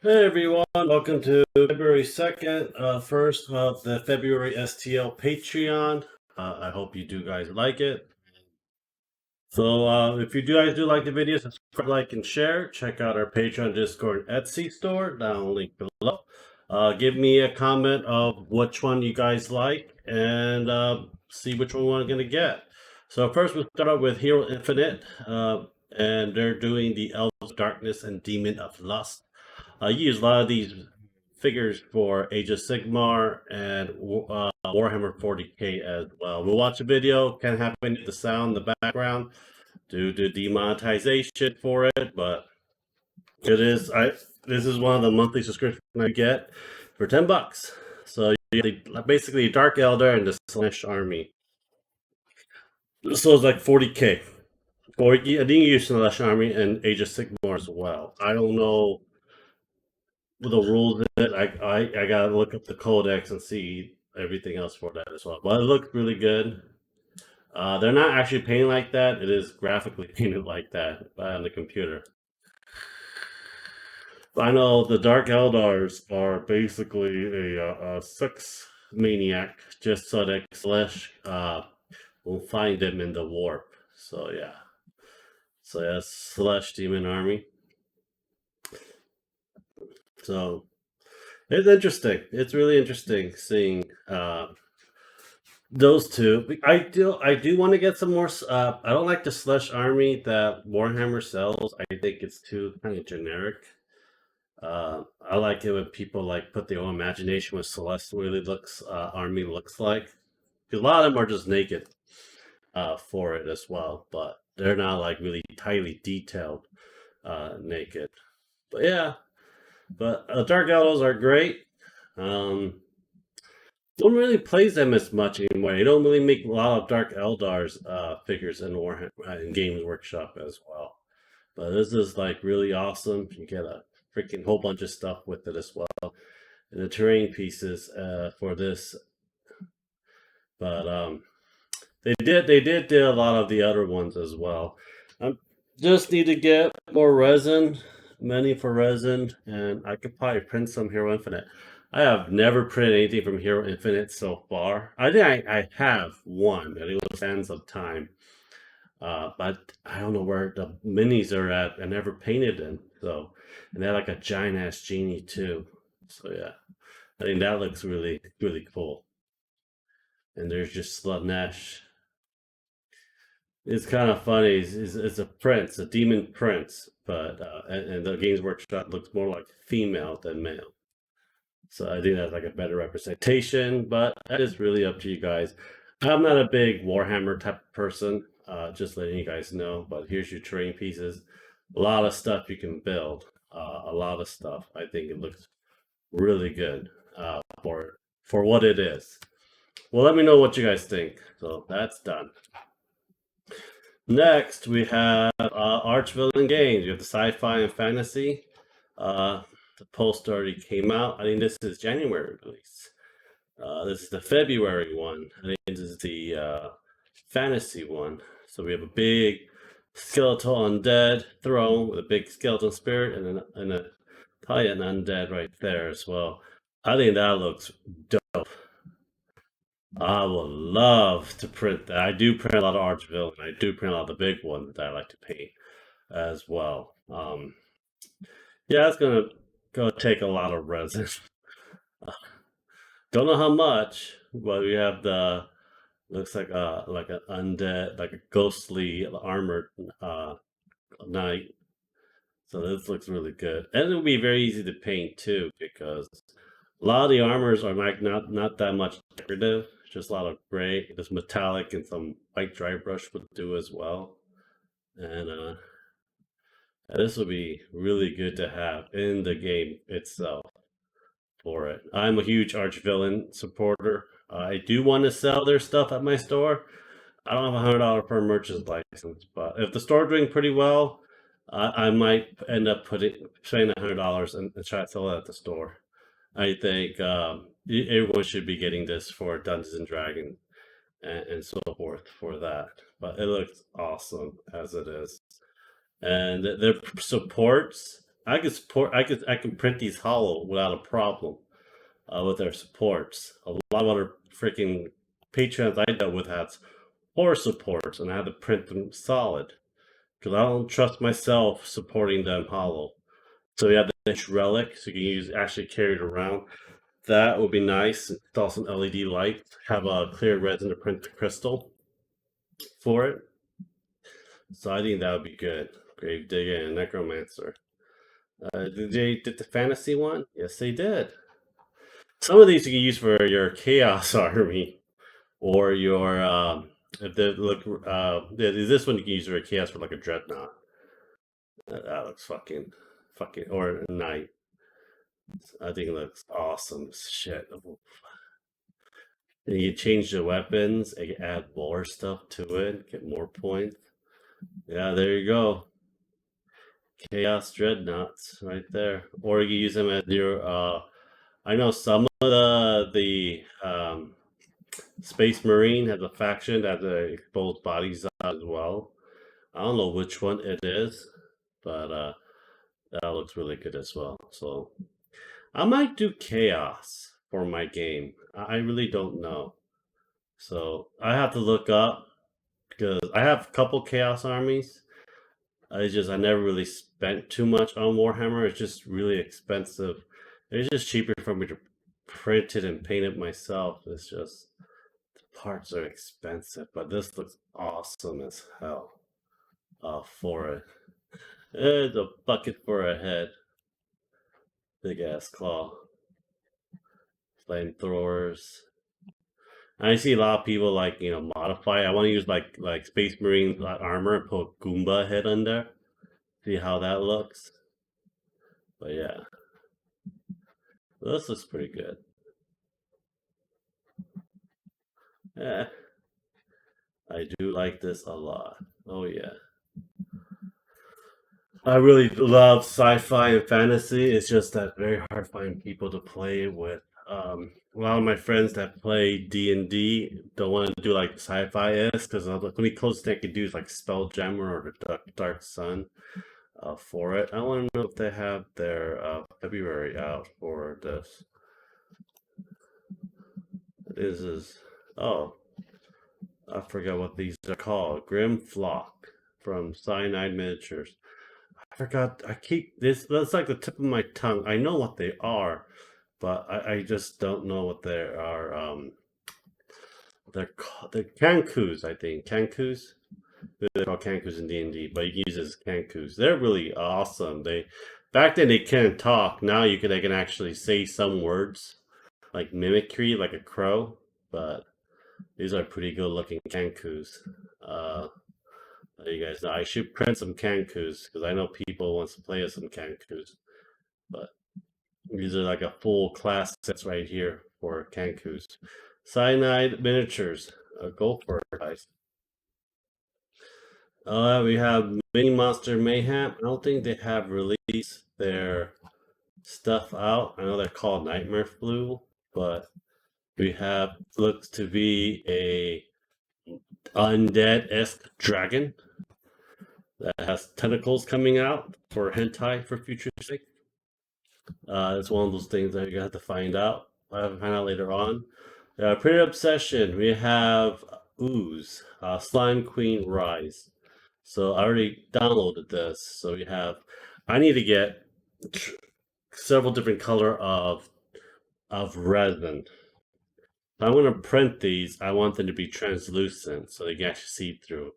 Hey everyone, welcome to February 2nd, first of the February STL Patreon. I hope you do guys like it. So if you guys do like the video, subscribe, like, and share. Check out our Patreon, Discord, Etsy store, down link below. Give me a comment of which one you guys like and see which one we're going to get. So first we'll start out with Hero Infinite, and they're doing the Elves of Darkness and Demon of Lust. I use a lot of these figures for Age of Sigmar and Warhammer 40k as well. We'll watch a video, can't have any of the sound in the background due to demonetization for it, but it is this is one of the monthly subscriptions I get for $10. So you get basically Dark Elder and the Slash Army. So it's like 40k. Or I think you use Slash Army and Age of Sigmar as well. I don't know the rules in it. I gotta look up the codex and see everything else for that as well. But it looked really good. They're not actually painted like that. It is graphically painted like that on the computer. I know the Dark Eldars are basically a sex maniac, just so that Slash will find them in the warp. So yeah. So that's Slash Demon Army. So it's interesting. It's really interesting seeing those two. I do want to get some more. I don't like the Slush Army that Warhammer sells. I think it's too kind of generic. I like it when people like put their own imagination what Celeste really looks army looks like. Because a lot of them are just naked for it as well, but they're not like really tightly detailed naked. But yeah, but Dark Elves are great. Um, don't really play them as much anymore. You don't really make a lot of Dark Eldar's figures in Warhammer in Games Workshop as well. But this is like really awesome. You get a freaking whole bunch of stuff with it as well, and the terrain pieces for this. But they did a lot of the other ones as well. Just need to get more resin, money for resin, and I could probably print some Hero Infinite. I have never printed anything from Hero Infinite so far. I think I have one, and it was Sands of Time. But I don't know where the minis are at. I never painted them, so and they're like a giant ass genie too. So yeah, I think that looks really really cool. And there's just Sludnash. It's kind of funny. It's a prince, a demon prince, but and the Games Workshop looks more like female than male. So I think that's like a better representation, but that is really up to you guys. I'm not a big Warhammer type of person, just letting you guys know. But here's your terrain pieces. A lot of stuff you can build. A lot of stuff. I think it looks really good for what it is. Well, let me know what you guys think. So that's done. Next, we have Archvillain Games. We have the sci-fi and fantasy. The post already came out. I think this is January release. This is the February one. I think this is the fantasy one. So we have a big skeletal undead throne with a big skeleton spirit and probably an undead right there as well. I think that looks dope. I would love to print that. I do print a lot of Archvillain. I do print a lot of the big ones that I like to paint as well. Yeah, it's gonna take a lot of resin. Don't know how much, but we have the looks like an undead, like a ghostly armored knight. So this looks really good, and it'll be very easy to paint too because a lot of the armors are like not that much decorative, just a lot of gray, just metallic, and some white dry brush would do as well. And this will be really good to have in the game itself for it. I'm a huge Archvillain supporter. I do want to sell their stuff at my store. I don't have $100 per merchant license, but if the store's doing pretty well, I might end up spending $100 and try to sell it at the store. I think everyone should be getting this for Dungeons and Dragons and so forth for that. But it looks awesome as it is, and their supports I can print these hollow without a problem with their supports. A lot of other freaking Patreons I dealt with had horror supports, and I had to print them solid because I don't trust myself supporting them hollow. So we have the relic, so you can use actually carry it around. That would be nice. Install some LED lights. Have a clear resin to print the crystal for it. So I think that would be good. Gravedigger and Necromancer. Did they did the fantasy one? Yes, they did. Some of these you can use for your chaos army or your if they look this one you can use for a chaos for like a dreadnought. That looks fucking or a knight. I think it looks awesome shit. And you change the weapons and you add more stuff to it, get more points. Yeah, there you go. Chaos Dreadnoughts right there. Or you use them as your I know some of the Space Marine has a faction that expose bodies as well. I don't know which one it is, but that looks really good as well. So I might do Chaos for my game. I really don't know. So I have to look up because I have a couple Chaos armies. I never really spent too much on Warhammer. It's just really expensive. It's just cheaper for me to print it and paint it myself. It's just the parts are expensive, but this looks awesome as hell. For it. It's a bucket for a head. Big ass claw. Flamethrowers. I see a lot of people modify. I want to use like Space Marine armor and put Goomba head on there. See how that looks. But yeah, this looks pretty good. Yeah, I do like this a lot. Oh yeah. I really love sci-fi and fantasy. It's just that very hard to find people to play with. A lot of my friends that play D&D don't want to do like sci-fi is because the only closest they can do is like Spelljammer or the Dark Sun for it. I want to know if they have their February out for this. This is oh, I forgot what these are called. Grim Flock from Cyanide Miniatures. I forgot. I keep this. That's like the tip of my tongue. I know what they are, but I just don't know what they are. They're Kankus, I think. Kankus. They're called Kankus in D&D, but you can use it as Kankus. They're really awesome. They back then they couldn't talk. Now they can actually say some words like mimicry, like a crow. But these are pretty good looking Kankus. You guys know I should print some Kankus because I know people wants to play with some Kankus. But these are like a full class sets right here for Kankus. Cyanide miniatures. Go for it, guys. We have Mini Monster Mayhem. I don't think they have released their stuff out. I know they're called Nightmare Flu, but we have looks to be a undead-esque dragon that has tentacles coming out for hentai for future sake. It's one of those things that you have to find out. I have to find out later on. Pretty Obsession. We have Ooze, Slime Queen Rise. So I already downloaded this. So we have. I need to get several different color of resin. If I want to print these, I want them to be translucent so they can actually see through,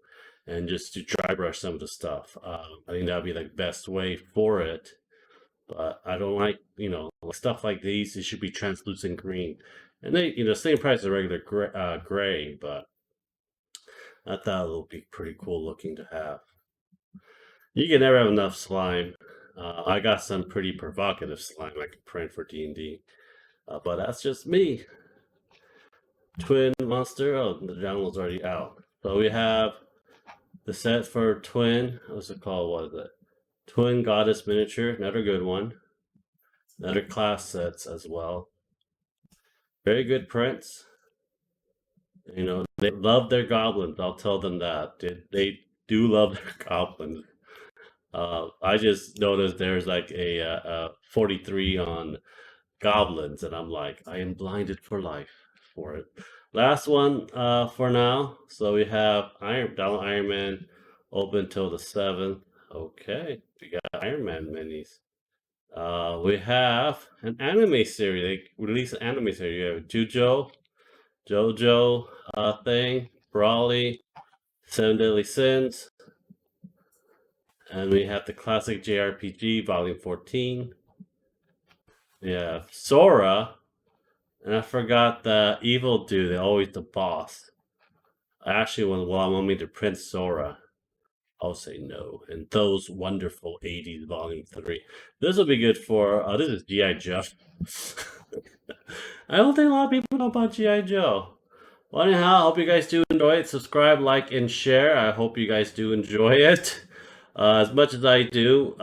and just to dry brush some of the stuff. I think that would be the best way for it. But I don't like stuff like these. It should be translucent green, and they same price as regular gray. But I thought it would be pretty cool looking to have. You can never have enough slime. I got some pretty provocative slime I can print for D&D, but that's just me. Twin Monster. Oh, the download's already out. So we have the set for Twin. What's it called? What is it? Twin Goddess Miniature. Another good one. Another class sets as well. Very good prints. They love their goblins. I'll tell them that. They do love their goblins. I just noticed there's like a 43 on goblins, and I'm like, I am blinded for life for it. Last one for now. So we have Iron Man open till the 7th. Okay, we got Iron Man minis. We have an anime series. They released an anime series. You have JoJo thing, Brawly, Seven Deadly Sins, and we have the classic JRPG Volume 14. We have Sora, and I forgot the evil dude, always the boss. Actually, when I want me to print Sora, I'll say no. And those wonderful 80s Volume 3. This will be good for, this is G.I. Joe. I don't think a lot of people know about G.I. Joe. Well, anyhow, I hope you guys do enjoy it. Subscribe, like, and share. I hope you guys do enjoy it as much as I do.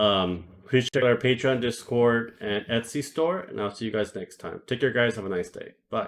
Please check out our Patreon, Discord, and Etsy store. And I'll see you guys next time. Take care, guys. Have a nice day. Bye.